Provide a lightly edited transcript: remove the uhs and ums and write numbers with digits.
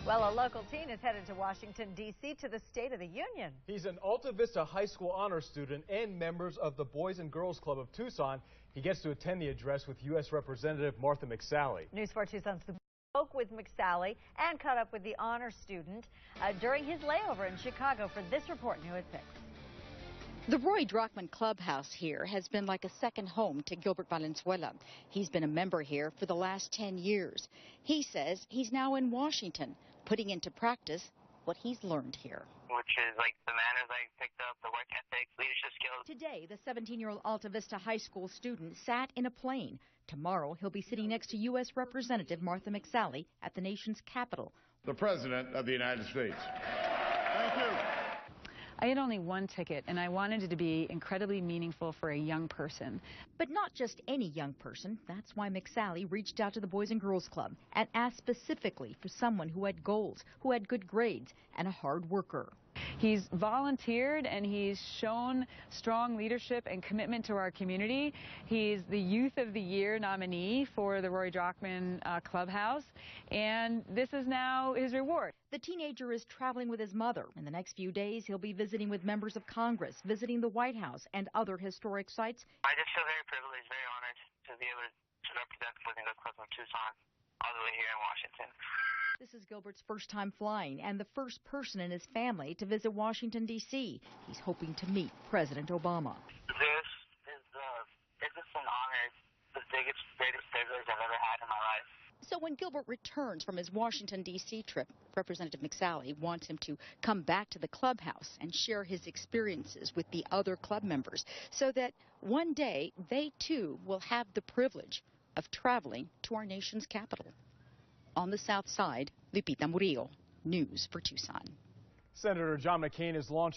Well, a local teen is headed to Washington, D.C. to the State of the Union. He's an Alta Vista High School honor student and members of the Boys and Girls Club of Tucson. He gets to attend the address with U.S. Representative Martha McSally. News 4 Tucson's spoke with McSally and caught up with the honor student during his layover in Chicago for this report, new at 6. The Roy Drachman clubhouse here has been like a second home to Gilbert Valenzuela. He's been a member here for the last 10 years. He says he's now in Washington, putting into practice what he's learned here. Which is like the manners I picked up, the work ethic, leadership skills. Today, the 17-year-old Alta Vista High School student sat in a plane. Tomorrow, he'll be sitting next to U.S. Representative Martha McSally at the nation's capital. The President of the United States. Thank you. I had only one ticket, and I wanted it to be incredibly meaningful for a young person. But not just any young person. That's why McSally reached out to the Boys and Girls Club and asked specifically for someone who had goals, who had good grades, and a hard worker. He's volunteered and he's shown strong leadership and commitment to our community. He's the Youth of the Year nominee for the Roy Drachman Clubhouse, and this is now his reward. The teenager is traveling with his mother. In the next few days, he'll be visiting with members of Congress, visiting the White House and other historic sites. I just feel very privileged, very honored to be able to represent the Boys and Girls Club of Tucson all the way here in Washington. This is Gilbert's first time flying and the first person in his family to visit Washington, D.C. He's hoping to meet President Obama. It's just an honor. It's the greatest privilege I've ever had in my life. So when Gilbert returns from his Washington, D.C. trip, Representative McSally wants him to come back to the clubhouse and share his experiences with the other club members so that one day they, too, will have the privilege of traveling to our nation's capital. On the South Side, Lupita Murillo, News for Tucson. Senator John McCain is launching